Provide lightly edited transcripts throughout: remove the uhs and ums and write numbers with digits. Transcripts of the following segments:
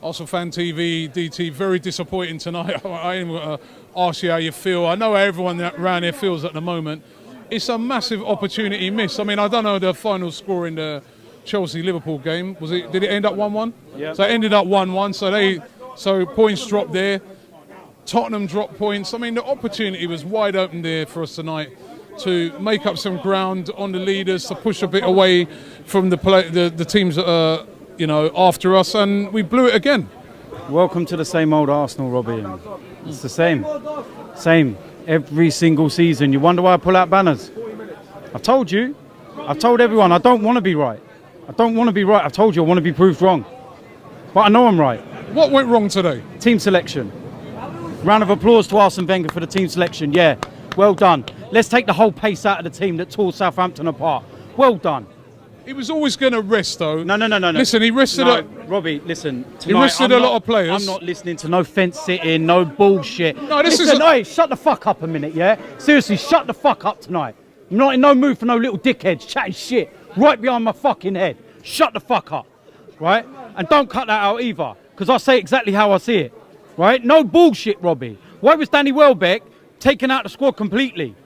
Arsenal Fan TV, DT, very disappointing tonight. I ain't going to ask you how you feel. I know how everyone around here feels at the moment. It's a massive opportunity missed. I mean, I don't know the final score in the Chelsea-Liverpool game. Did it end up 1-1? Yeah. So it ended up 1-1. So points dropped there. Tottenham dropped points. I mean, the opportunity was wide open there for us tonight to make up some ground on the leaders, to push a bit away from the teams that are, after us, and we blew it again. Welcome to the same old Arsenal, Robbie. It's the same every single season. You wonder why I pull out banners. I've told you. I've told everyone I don't want to be right. I've told you I want to be proved wrong. But I know I'm right. What went wrong today? Team selection. Round of applause to Arsene Wenger for the team selection. Yeah, well done. Let's take the whole pace out of the team that tore Southampton apart. Well done. He was always going to rest, though. No. Listen, he rested. Robbie, listen. Tonight, he rested a lot of players. I'm not listening to no fence sitting, no bullshit. No, Hey, shut the fuck up a minute, yeah? Seriously, shut the fuck up tonight. I'm not in no mood for no little dickheads chatting shit right behind my fucking head. Shut the fuck up, right? And don't cut that out either, because I say exactly how I see it, right? No bullshit, Robbie. Why was Danny Welbeck taken out the squad completely?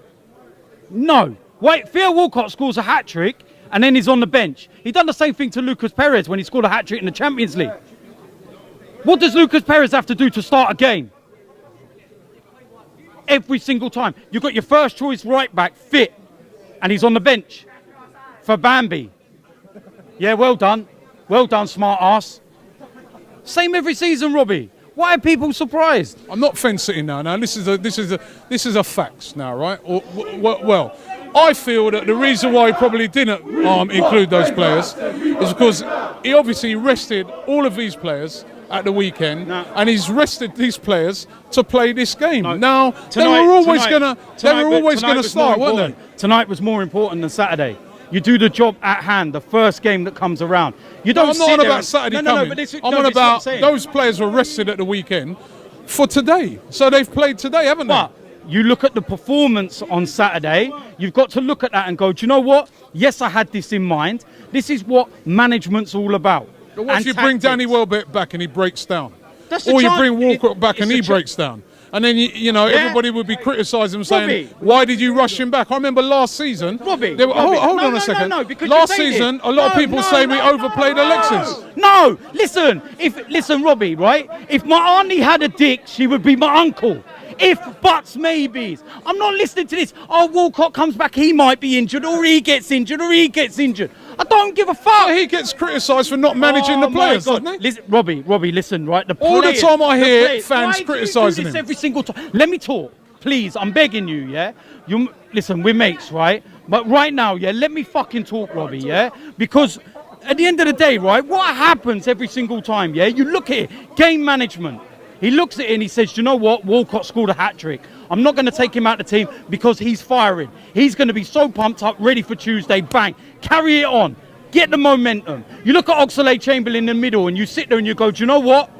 No. Wait, Theo Walcott scores a hat-trick and then he's on the bench. He done the same thing to Lucas Perez when he scored a hat-trick in the Champions League. What does Lucas Perez have to do to start a game? Every single time. You've got your first choice right back fit and he's on the bench for Bambi. Yeah, well done. Well done, smart ass. Same every season, Robbie. Why are people surprised? I'm not fence sitting now. Now this is a facts now, right? Well, I feel that the reason why he probably didn't include those players is because he obviously rested all of these players at the weekend, and he's rested these players to play this game. Now they were always going to start, weren't they? Tonight was more important than Saturday. You do the job at hand, the first game that comes around. You don't. I'm not on about Saturday coming. I'm on about those players were rested at the weekend for today, so they've played today, haven't they? But you look at the performance on Saturday, you've got to look at that and go, do you know what? Yes, I had this in mind. This is what management's all about. But what if you bring Danny Welbeck back and he breaks down? Or you bring Walcott back and he breaks down? And then, everybody would be criticising him, saying, why did you rush him back? I remember last season... hold on a second. Last season, a lot of people say we overplayed Alexis. No, listen, Robbie, right? If my auntie had a dick, she would be my uncle. If, buts, maybes. I'm not listening to this. Oh, Walcott comes back, he might be injured, or he gets injured, I don't give a fuck. Well, he gets criticised for not managing the players, doesn't he? Listen, Robbie, listen, right? All the time I hear fans criticising him. Every single time. Let me talk, please. I'm begging you, yeah? Listen, we're mates, right? But right now, yeah, let me fucking talk, Robbie, yeah? Because at the end of the day, right, what happens every single time, yeah? You look at it, game management. He looks at it and he says, you know what? Walcott scored a hat-trick. I'm not going to take him out of the team because he's firing. He's going to be so pumped up, ready for Tuesday. Bang. Carry it on. Get the momentum. You look at Oxlade-Chamberlain in the middle and you sit there and you go, do you know what?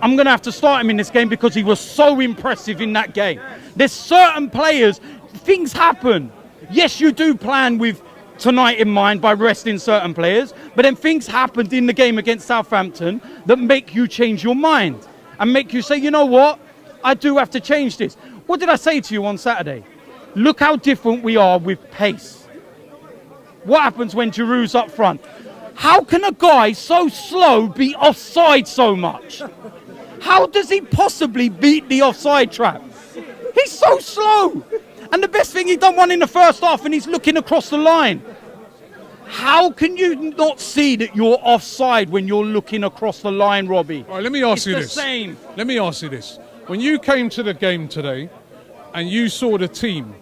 I'm going to have to start him in this game because he was so impressive in that game. There's certain players, things happen. Yes, you do plan with tonight in mind by resting certain players, but then things happened in the game against Southampton that make you change your mind. And make you say, you know what? I do have to change this. What did I say to you on Saturday? Look how different we are with pace. What happens when Giroud's up front? How can a guy so slow be offside so much? How does he possibly beat the offside trap? He's so slow. And the best thing, he done one in the first half and he's looking across the line. How can you not see that you're offside when you're looking across the line, Robbie? All right, let me ask you this. It's the same. Let me ask you this. When you came to the game today and you saw the team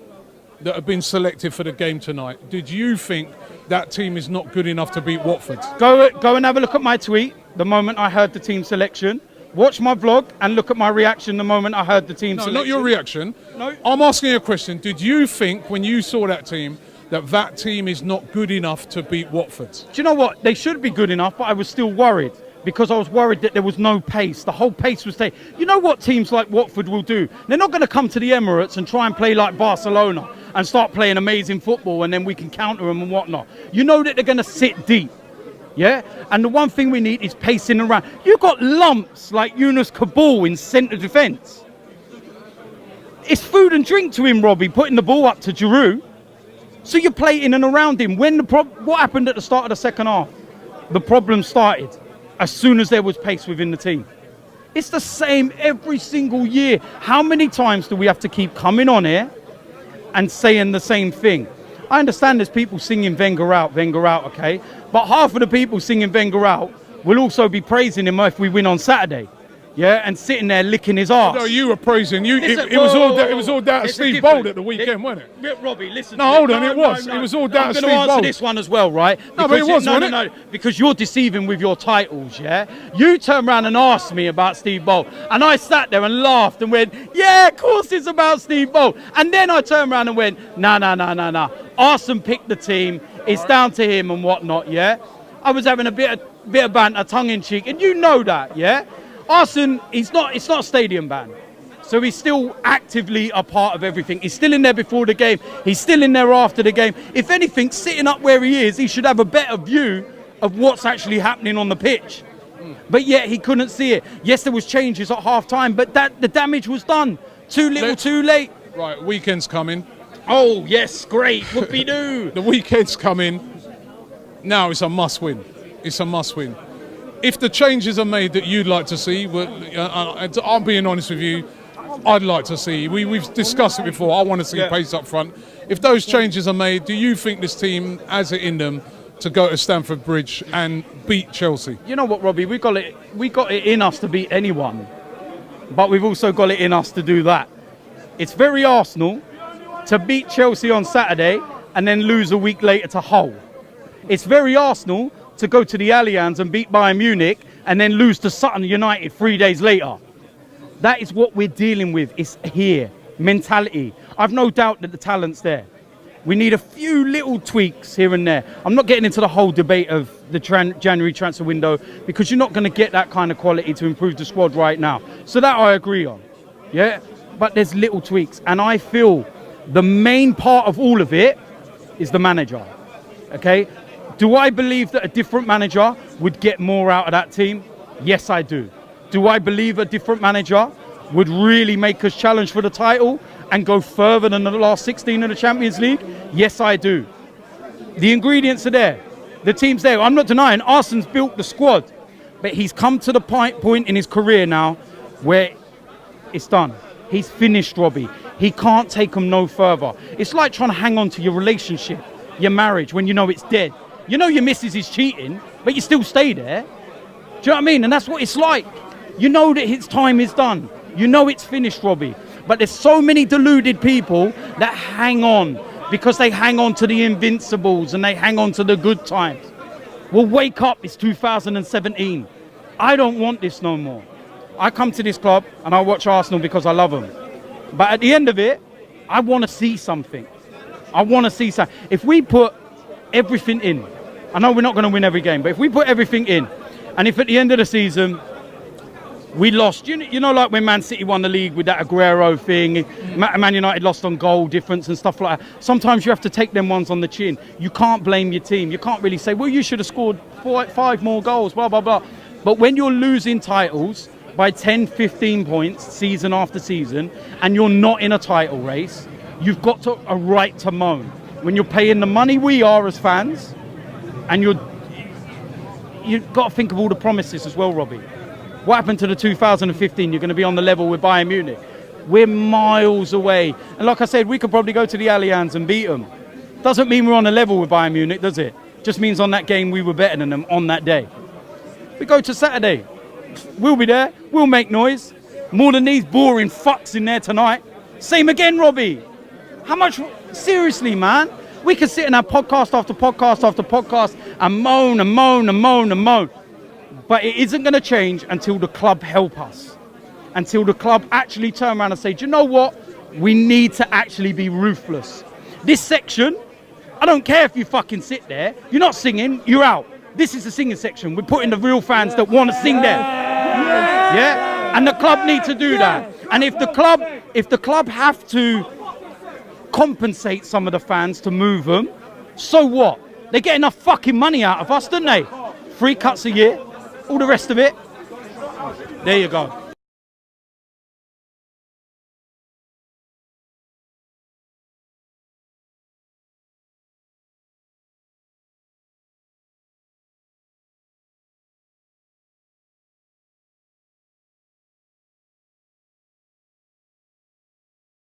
that have been selected for the game tonight, did you think that team is not good enough to beat Watford? Go and have a look at my tweet the moment I heard the team selection. Watch my vlog and look at my reaction the moment I heard the team selection. No, not your reaction. No. I'm asking you a question. Did you think when you saw that team that team is not good enough to beat Watford? Do you know what? They should be good enough, but I was still worried because I was worried that there was no pace. The whole pace was taken. You know what teams like Watford will do? They're not going to come to the Emirates and try and play like Barcelona and start playing amazing football and then we can counter them and whatnot. You know that they're going to sit deep. Yeah? And the one thing we need is pacing around. You've got lumps like Yunus Kabul in centre defence. It's food and drink to him, Robbie, putting the ball up to Giroud. So you're playing in and around him. What happened at the start of the second half? The problem started as soon as there was pace within the team. It's the same every single year. How many times do we have to keep coming on here and saying the same thing? I understand there's people singing Wenger out, okay? But half of the people singing Wenger out will also be praising him if we win on Saturday. Yeah, and sitting there licking his arse. No, you were praising. It was all down to Steve Bold at the weekend, wasn't it? Robbie, listen. No, hold on, it was. It was all down to Steve Bold. I'm going to answer this one as well, right? No, but it was, wasn't it? No, because you're deceiving with your titles, yeah? You turned around and asked me about Steve Bold, and I sat there and laughed and went, yeah, of course it's about Steve Bold. And then I turned around and went, nah. Arsene picked the team. It's down to him and whatnot, yeah? I was having a bit of banter, tongue-in-cheek, and you know that, yeah? Arsene, it's not a stadium ban. So he's still actively a part of everything. He's still in there before the game. He's still in there after the game. If anything, sitting up where he is, he should have a better view of what's actually happening on the pitch. But yet he couldn't see it. Yes, there was changes at half-time, but the damage was done. Too little, too late. Right, weekend's coming. Oh, yes, great. Whoopie-doo. The weekend's coming. Now it's a must-win. It's a must-win. If the changes are made that you'd like to see, I'm being honest with you, I'd like to see. We've discussed it before. I want to see pace up front. If those changes are made, do you think this team has it in them to go to Stamford Bridge and beat Chelsea? You know what, Robbie? We got it in us to beat anyone, but we've also got it in us to do that. It's very Arsenal to beat Chelsea on Saturday and then lose a week later to Hull. It's very Arsenal to go to the Allianz and beat Bayern Munich and then lose to Sutton United 3 days later. That is what we're dealing with. It's here. Mentality. I've no doubt that the talent's there. We need a few little tweaks here and there. I'm not getting into the whole debate of the January transfer window because you're not going to get that kind of quality to improve the squad right now. So that I agree on. Yeah? But there's little tweaks. And I feel the main part of all of it is the manager. Okay? Do I believe that a different manager would get more out of that team? Yes, I do. Do I believe a different manager would really make us challenge for the title and go further than the last 16 of the Champions League? Yes, I do. The ingredients are there. The team's there. I'm not denying Arsene's built the squad, but he's come to the point in his career now where it's done. He's finished, Robbie. He can't take them no further. It's like trying to hang on to your relationship, your marriage, when you know it's dead. You know your missus is cheating, but you still stay there. Do you know what I mean? And that's what it's like. You know that his time is done. You know it's finished, Robbie. But there's so many deluded people that hang on because they hang on to the invincibles and they hang on to the good times. Well, wake up. It's 2017. I don't want this no more. I come to this club and I watch Arsenal because I love them. But at the end of it, I want to see something. I want to see something. If we put everything in, I know we're not going to win every game, but if we put everything in, and if at the end of the season we lost, you know, like when Man City won the league with that Aguero thing, Man United lost on goal difference and stuff like that. Sometimes you have to take them ones on the chin. You can't blame your team. You can't really say, well, you should have scored 5 more goals, blah, blah, blah. But when you're losing titles by 10, 15 points season after season, and you're not in a title race, you've got a right to moan. When you're paying the money we are as fans, and you've got to think of all the promises as well, Robbie. What happened to the 2015? You're going to be on the level with Bayern Munich. We're miles away. And like I said, we could probably go to the Allianz and beat them. Doesn't mean we're on a level with Bayern Munich, does it? Just means on that game we were better than them on that day. We go to Saturday. We'll be there. We'll make noise. More than these boring fucks in there tonight. Same again, Robbie. How much... Seriously, man. We can sit in our podcast after podcast after podcast and moan and moan and moan and moan. But it isn't going to change until the club help us. Until the club actually turn around and say, do you know what? We need to actually be ruthless. This section, I don't care if you fucking sit there. You're not singing, you're out. This is the singing section. We're putting the real fans that want to sing there. Yeah? And the club need to do that. And if the club have to compensate some of the fans to move them, so what? They get enough fucking money out of us, don't they? 3 cuts a year, all the rest of it. There you go.